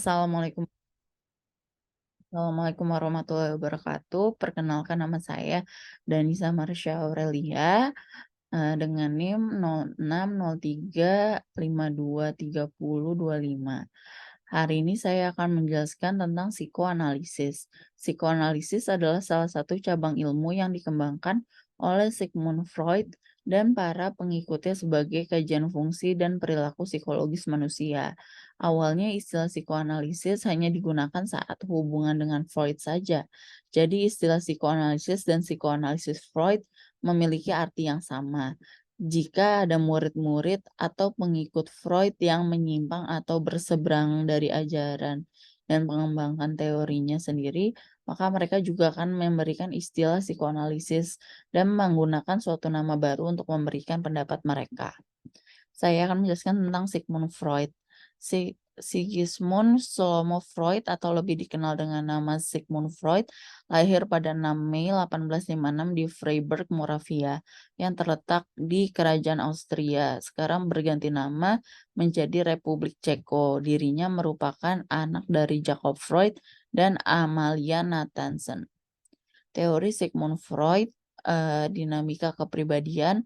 Assalamualaikum Assalamualaikum warahmatullahi wabarakatuh. Perkenalkan nama saya Danisa Marsha Aurelia, dengan NIM 0603523025. Hari ini saya akan menjelaskan tentang psikoanalisis. Psikoanalisis adalah salah satu cabang ilmu yang dikembangkan oleh Sigmund Freud dan para pengikutnya sebagai kajian fungsi dan perilaku psikologis manusia. Awalnya istilah psikoanalisis hanya digunakan saat hubungan dengan Freud saja. Jadi istilah psikoanalisis dan psikoanalisis Freud memiliki arti yang sama. Jika ada murid-murid atau pengikut Freud yang menyimpang atau berseberang dari ajaran dan mengembangkan teorinya sendiri, maka mereka juga akan memberikan istilah psikoanalisis dan menggunakan suatu nama baru untuk memberikan pendapat mereka. Saya akan menjelaskan tentang Sigmund Freud. Sigmund Slomo Freud atau lebih dikenal dengan nama Sigmund Freud lahir pada 6 Mei 1856 di Freiburg, Moravia, yang terletak di Kerajaan Austria. Sekarang berganti nama menjadi Republik Ceko. Dirinya merupakan anak dari Jacob Freud dan Amalia Nathanson. Teori Sigmund Freud, dinamika kepribadian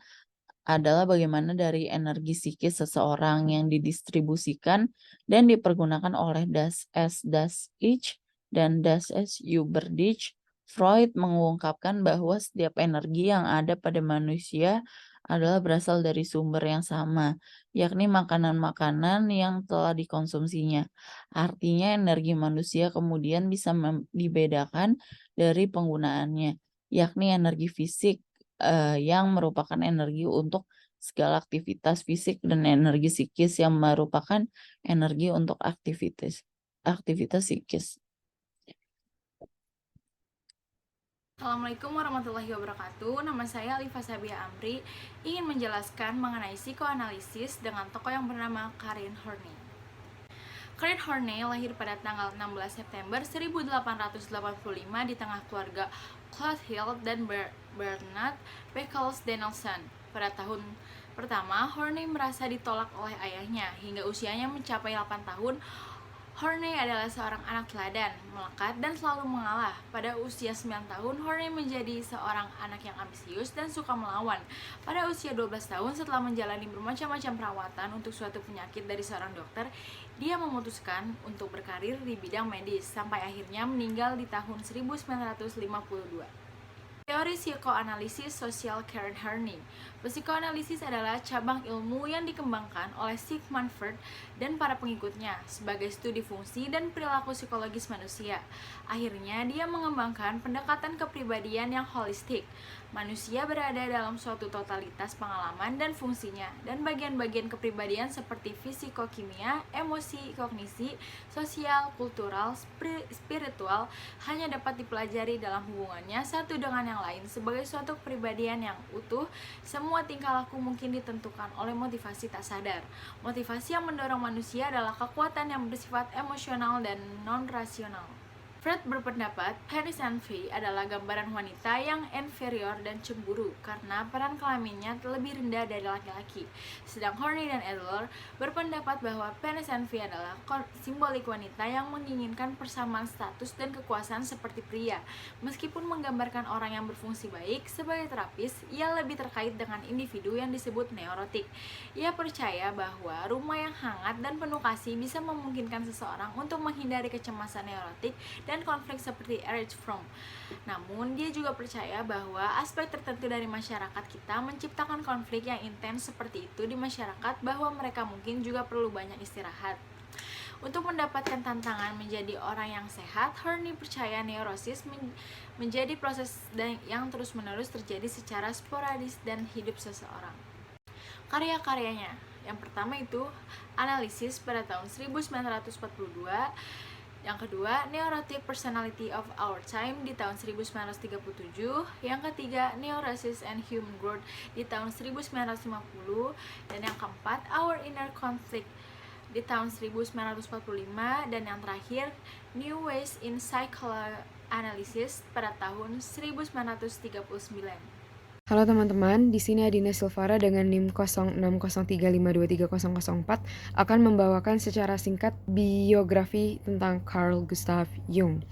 adalah bagaimana dari energi psikis seseorang yang didistribusikan dan dipergunakan oleh Das S. Das Ich dan Das S. Huberdeach. Freud mengungkapkan bahwa setiap energi yang ada pada manusia adalah berasal dari sumber yang sama, yakni makanan-makanan yang telah dikonsumsinya. Artinya energi manusia kemudian bisa dibedakan dari penggunaannya, yakni energi fisik yang merupakan energi untuk segala aktivitas fisik dan energi psikis yang merupakan energi untuk aktivitas aktivitas psikis. Assalamualaikum warahmatullahi wabarakatuh. Nama saya Alifa Sabia Amri, ingin menjelaskan mengenai psikoanalisis dengan tokoh yang bernama Karin Horney. Karin Horney lahir pada tanggal 16 September 1885 di tengah keluarga Clouthill dan Bernard Beckles Danielson. Pada tahun pertama, Horney merasa ditolak oleh ayahnya. Hingga usianya mencapai 8 tahun, Horney adalah seorang anak teladan, melekat, dan selalu mengalah. Pada usia 9 tahun, Horney menjadi seorang anak yang ambisius dan suka melawan. Pada usia 12 tahun, setelah menjalani bermacam-macam perawatan untuk suatu penyakit dari seorang dokter, dia memutuskan untuk berkarir di bidang medis, sampai akhirnya meninggal di tahun 1952. Teori psikoanalisis sosial Karen Horney. Psikoanalisis adalah cabang ilmu yang dikembangkan oleh Sigmund Freud dan para pengikutnya sebagai studi fungsi dan perilaku psikologis manusia. Akhirnya, dia mengembangkan pendekatan kepribadian yang holistik. Manusia berada dalam suatu totalitas pengalaman dan fungsinya, dan bagian-bagian kepribadian seperti fisikokimia, emosi, kognisi, sosial, kultural, spiritual hanya dapat dipelajari dalam hubungannya satu dengan yang lain. Sebagai suatu kepribadian yang utuh, semua tingkah laku mungkin ditentukan oleh motivasi tak sadar. Motivasi yang mendorong manusia adalah kekuatan yang bersifat emosional dan non-rasional. Freud berpendapat penis envy adalah gambaran wanita yang inferior dan cemburu karena peran kelaminnya lebih rendah dari laki-laki. Sedang Horney dan Adler berpendapat bahwa penis envy adalah simbolik wanita yang menginginkan persamaan status dan kekuasaan seperti pria. Meskipun menggambarkan orang yang berfungsi baik sebagai terapis, ia lebih terkait dengan individu yang disebut neurotik. Ia percaya bahwa rumah yang hangat dan penuh kasih bisa memungkinkan seseorang untuk menghindari kecemasan neurotik dan konflik seperti Erich Fromm. Namun, dia juga percaya bahwa aspek tertentu dari masyarakat kita menciptakan konflik yang intens seperti itu di masyarakat, bahwa mereka mungkin juga perlu banyak istirahat. Untuk mendapatkan tantangan menjadi orang yang sehat, Horney percaya neurosis menjadi proses yang terus-menerus terjadi secara sporadis dan hidup seseorang. Karya-karyanya, yang pertama itu Analisis pada tahun 1942, yang kedua, Neurotic Personality of Our Time di tahun 1937, yang ketiga, Neurosis and Human Growth di tahun 1950, dan yang keempat, Our Inner Conflict di tahun 1945, dan yang terakhir, New Ways in Psychoanalysis pada tahun 1939. Halo teman-teman, di sini Adina Silvara dengan NIM 0603523004 akan membawakan secara singkat biografi tentang Carl Gustav Jung.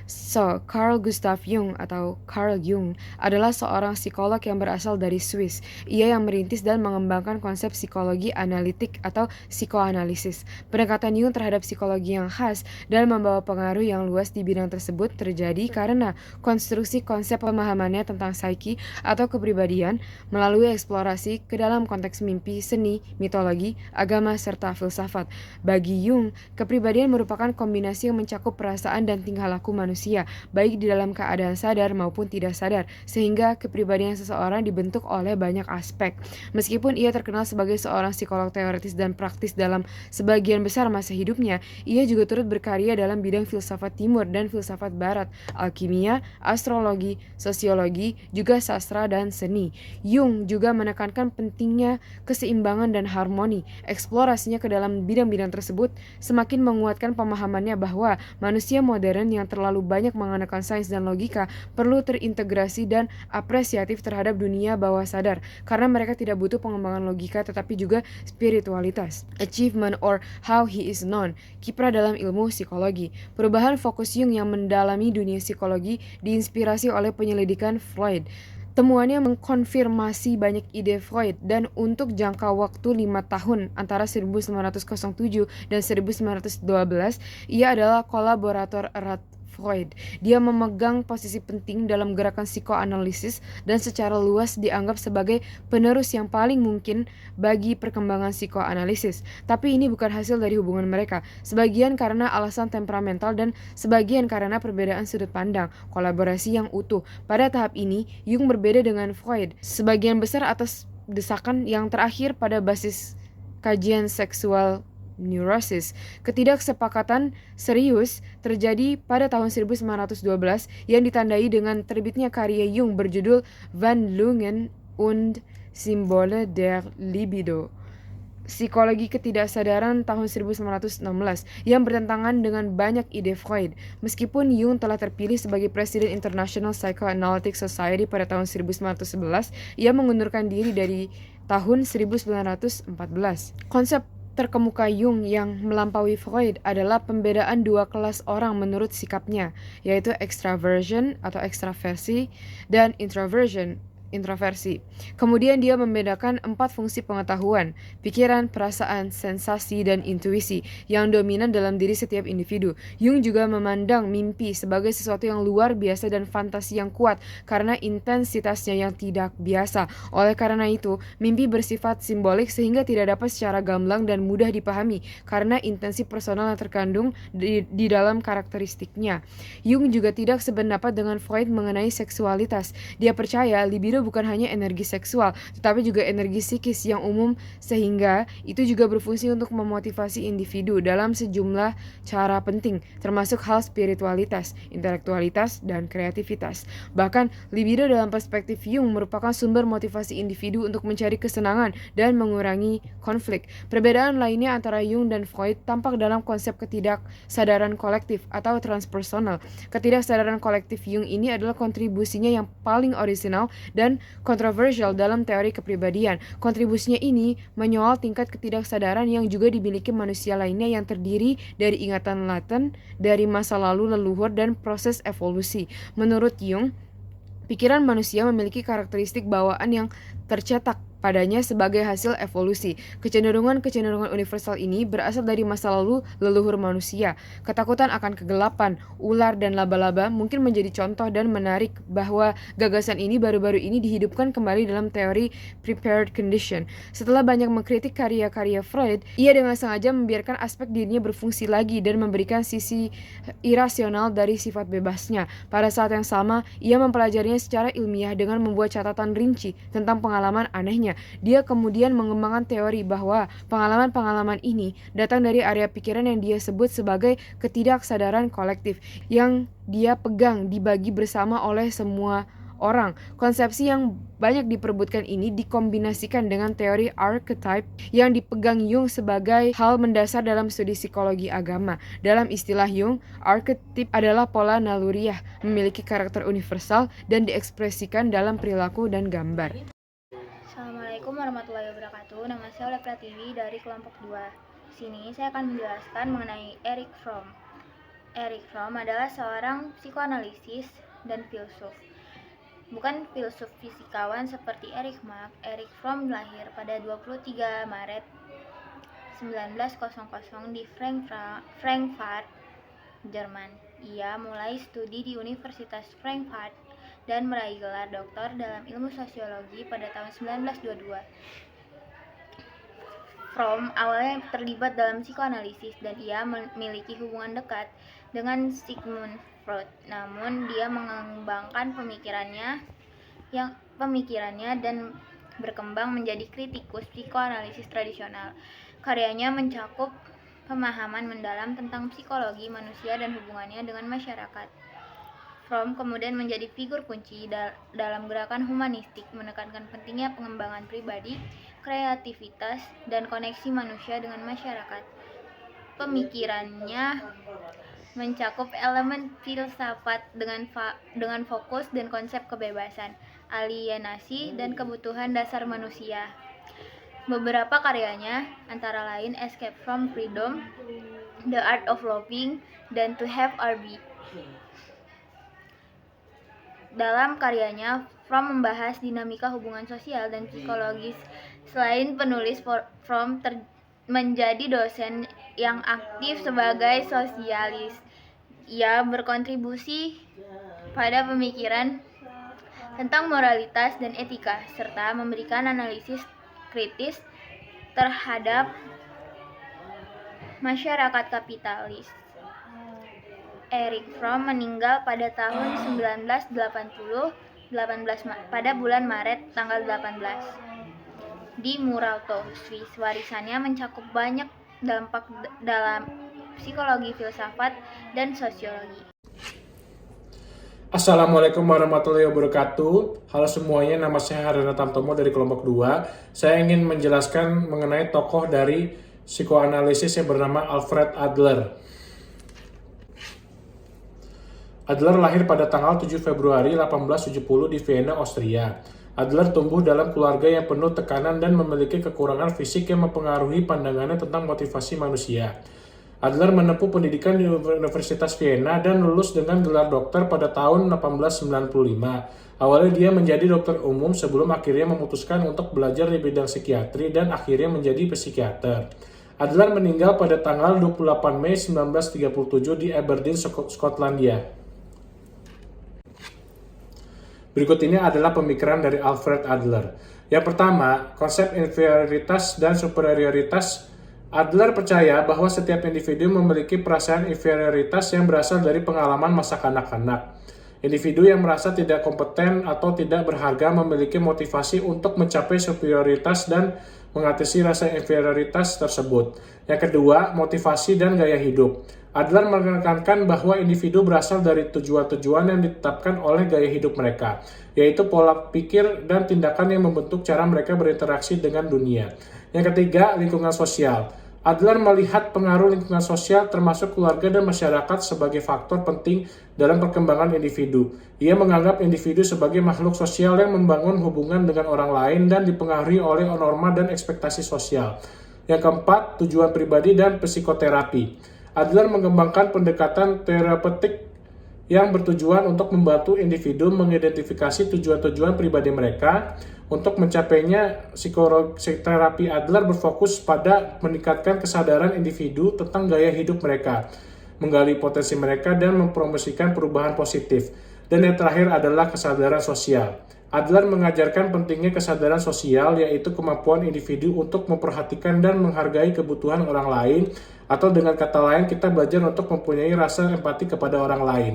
So, Carl Gustav Jung atau Carl Jung adalah seorang psikolog yang berasal dari Swiss. Ia yang merintis dan mengembangkan konsep psikologi analitik atau psikoanalisis. Pendekatan Jung terhadap psikologi yang khas dan membawa pengaruh yang luas di bidang tersebut terjadi karena konstruksi konsep pemahamannya tentang psyche atau kepribadian melalui eksplorasi ke dalam konteks mimpi, seni, mitologi, agama, serta filsafat. Bagi Jung, kepribadian merupakan kombinasi yang mencakup perasaan dan tingkah laku manusia, baik di dalam keadaan sadar maupun tidak sadar, sehingga kepribadian seseorang dibentuk oleh banyak aspek. Meskipun ia terkenal sebagai seorang psikolog teoritis dan praktis dalam sebagian besar masa hidupnya, ia juga turut berkarya dalam bidang filsafat timur dan filsafat barat, alkimia, astrologi, sosiologi, juga sastra dan seni. Jung juga menekankan pentingnya keseimbangan dan harmoni. Eksplorasinya ke dalam bidang-bidang tersebut semakin menguatkan pemahamannya bahwa manusia modern yang terlalu banyak menggunakan sains dan logika perlu terintegrasi dan apresiatif terhadap dunia bawah sadar, karena mereka tidak butuh pengembangan logika tetapi juga spiritualitas. Achievement or how he is known, kiprah dalam ilmu psikologi. Perubahan fokus Jung yang mendalami dunia psikologi diinspirasi oleh penyelidikan Freud. Temuannya mengkonfirmasi banyak ide Freud dan untuk jangka waktu 5 tahun antara 1907 dan 1912, ia adalah kolaborator erat Freud. Dia memegang posisi penting dalam gerakan psikoanalisis dan secara luas dianggap sebagai penerus yang paling mungkin bagi perkembangan psikoanalisis. Tapi ini bukan hasil dari hubungan mereka, sebagian karena alasan temperamental dan sebagian karena perbedaan sudut pandang, kolaborasi yang utuh. Pada tahap ini, Jung berbeda dengan Freud, sebagian besar atas desakan yang terakhir pada basis kajian seksual neurosis. Ketidaksepakatan serius terjadi pada tahun 1912 yang ditandai dengan terbitnya karya Jung berjudul Wandlungen und Symbole der Libido, Psikologi Ketidaksadaran tahun 1916 yang bertentangan dengan banyak ide Freud. Meskipun Jung telah terpilih sebagai Presiden International Psychoanalytic Society pada tahun 1911, ia mengundurkan diri dari tahun 1914. Konsep terkemuka Jung yang melampaui Freud adalah pembedaan dua kelas orang menurut sikapnya, yaitu extraversion atau ekstraversi dan introversi. Kemudian dia membedakan 4 fungsi pengetahuan, pikiran, perasaan, sensasi, dan intuisi yang dominan dalam diri setiap individu. Jung juga memandang mimpi sebagai sesuatu yang luar biasa dan fantasi yang kuat karena intensitasnya yang tidak biasa. Oleh karena itu, mimpi bersifat simbolik sehingga tidak dapat secara gamblang dan mudah dipahami karena intensi personal yang terkandung di dalam karakteristiknya. Jung juga tidak sependapat dengan Freud mengenai seksualitas. Dia percaya libido bukan hanya energi seksual, tetapi juga energi psikis yang umum sehingga itu juga berfungsi untuk memotivasi individu dalam sejumlah cara penting, termasuk hal spiritualitas, intelektualitas, dan kreativitas. Bahkan, libido dalam perspektif Jung merupakan sumber motivasi individu untuk mencari kesenangan dan mengurangi konflik. Perbedaan lainnya antara Jung dan Freud tampak dalam konsep ketidaksadaran kolektif atau transpersonal. Ketidaksadaran kolektif Jung ini adalah kontribusinya yang paling orisinal dan kontroversial dalam teori kepribadian. Kontribusinya ini menyoal tingkat ketidaksadaran yang juga dimiliki manusia lainnya yang terdiri dari ingatan laten dari masa lalu leluhur dan proses evolusi. Menurut Jung, pikiran manusia memiliki karakteristik bawaan yang tercetak padanya sebagai hasil evolusi. Kecenderungan-kecenderungan universal ini berasal dari masa lalu leluhur manusia. Ketakutan akan kegelapan, ular, dan laba-laba mungkin menjadi contoh dan menarik bahwa gagasan ini baru-baru ini dihidupkan kembali dalam teori prepared condition. Setelah banyak mengkritik karya-karya Freud, ia dengan sengaja membiarkan aspek dirinya berfungsi lagi dan memberikan sisi irasional dari sifat bebasnya. Pada saat yang sama, ia mempelajarinya secara ilmiah dengan membuat catatan rinci tentang pengalaman anehnya. Dia kemudian mengembangkan teori bahwa pengalaman-pengalaman ini datang dari area pikiran yang dia sebut sebagai ketidaksadaran kolektif yang dia pegang dibagi bersama oleh semua orang. Konsepsi yang banyak diperebutkan ini dikombinasikan dengan teori archetype yang dipegang Jung sebagai hal mendasar dalam studi psikologi agama. Dalam istilah Jung, archetype adalah pola naluriah, memiliki karakter universal dan diekspresikan dalam perilaku dan gambar. Assalamualaikum warahmatullahi wabarakatuh. Nama saya Oleh Pratiwi dari kelompok 2. Di sini saya akan menjelaskan mengenai Erich Fromm. Erich Fromm adalah seorang psikoanalisis dan filsuf. Bukan filsuf fisikawan seperti Erich Marx. Erich Fromm lahir pada 23 Maret 1900 di Frankfurt, Jerman. Ia mulai studi di Universitas Frankfurt dan meraih gelar doktor dalam ilmu sosiologi pada tahun 1922. Fromm awalnya terlibat dalam psikoanalisis dan ia memiliki hubungan dekat dengan Sigmund Freud. Namun dia mengembangkan pemikirannya dan berkembang menjadi kritikus psikoanalisis tradisional. Karyanya mencakup pemahaman mendalam tentang psikologi manusia dan hubungannya dengan masyarakat. Fromm kemudian menjadi figur kunci dalam gerakan humanistik, menekankan pentingnya pengembangan pribadi, kreativitas, dan koneksi manusia dengan masyarakat. Pemikirannya mencakup elemen filsafat dengan fokus dan konsep kebebasan, alienasi, dan kebutuhan dasar manusia. Beberapa karyanya antara lain Escape from Freedom, The Art of Loving, dan To Have or Be. Dalam karyanya, Fromm membahas dinamika hubungan sosial dan psikologis. Selain penulis, Fromm menjadi dosen yang aktif sebagai sosialis. Ia berkontribusi pada pemikiran tentang moralitas dan etika, serta memberikan analisis kritis terhadap masyarakat kapitalis. Erich Fromm meninggal pada tahun 1980, pada bulan Maret tanggal 18 di Murauto, Swiss. Warisannya mencakup banyak dampak dalam psikologi, filsafat, dan sosiologi. Assalamualaikum warahmatullahi wabarakatuh. Halo semuanya, nama saya Harana Tamtomo dari kelompok 2. Saya ingin menjelaskan mengenai tokoh dari psikoanalisis yang bernama Alfred Adler. Adler lahir pada tanggal 7 Februari 1870 di Vienna, Austria. Adler tumbuh dalam keluarga yang penuh tekanan dan memiliki kekurangan fisik yang mempengaruhi pandangannya tentang motivasi manusia. Adler menempuh pendidikan di Universitas Vienna dan lulus dengan gelar dokter pada tahun 1895. Awalnya dia menjadi dokter umum sebelum akhirnya memutuskan untuk belajar di bidang psikiatri dan akhirnya menjadi psikiater. Adler meninggal pada tanggal 28 Mei 1937 di Aberdeen, Skotlandia. Berikut ini adalah pemikiran dari Alfred Adler. Yang pertama, konsep inferioritas dan superioritas. Adler percaya bahwa setiap individu memiliki perasaan inferioritas yang berasal dari pengalaman masa kanak-kanak. Individu yang merasa tidak kompeten atau tidak berharga memiliki motivasi untuk mencapai superioritas dan mengatasi rasa inferioritas tersebut. Yang kedua, motivasi dan gaya hidup. Adler menekankan bahwa individu berasal dari tujuan-tujuan yang ditetapkan oleh gaya hidup mereka, yaitu pola pikir dan tindakan yang membentuk cara mereka berinteraksi dengan dunia. Yang ketiga, lingkungan sosial. Adler melihat pengaruh lingkungan sosial termasuk keluarga dan masyarakat sebagai faktor penting dalam perkembangan individu. Ia menganggap individu sebagai makhluk sosial yang membangun hubungan dengan orang lain dan dipengaruhi oleh norma dan ekspektasi sosial. Yang keempat, tujuan pribadi dan psikoterapi. Adler mengembangkan pendekatan terapeutik yang bertujuan untuk membantu individu mengidentifikasi tujuan-tujuan pribadi mereka. Untuk mencapainya, psikoterapi Adler berfokus pada meningkatkan kesadaran individu tentang gaya hidup mereka, menggali potensi mereka, dan mempromosikan perubahan positif. Dan yang terakhir adalah kesadaran sosial. Adler mengajarkan pentingnya kesadaran sosial, yaitu kemampuan individu untuk memperhatikan dan menghargai kebutuhan orang lain, atau dengan kata lain, kita belajar untuk mempunyai rasa empati kepada orang lain.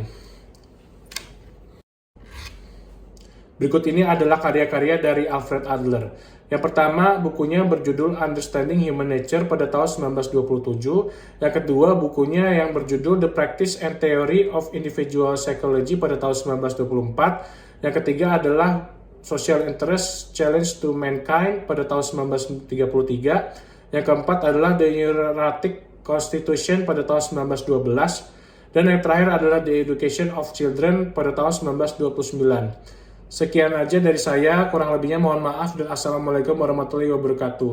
Berikut ini adalah karya-karya dari Alfred Adler. Yang pertama, bukunya berjudul Understanding Human Nature pada tahun 1927. Yang kedua, bukunya yang berjudul The Practice and Theory of Individual Psychology pada tahun 1924. Yang ketiga adalah Social Interest Challenge to Mankind pada tahun 1933. Yang keempat adalah The Neuratic Constitution pada tahun 1912. Dan yang terakhir adalah The Education of Children pada tahun 1929. Sekian aja dari saya, kurang lebihnya mohon maaf dan assalamualaikum warahmatullahi wabarakatuh.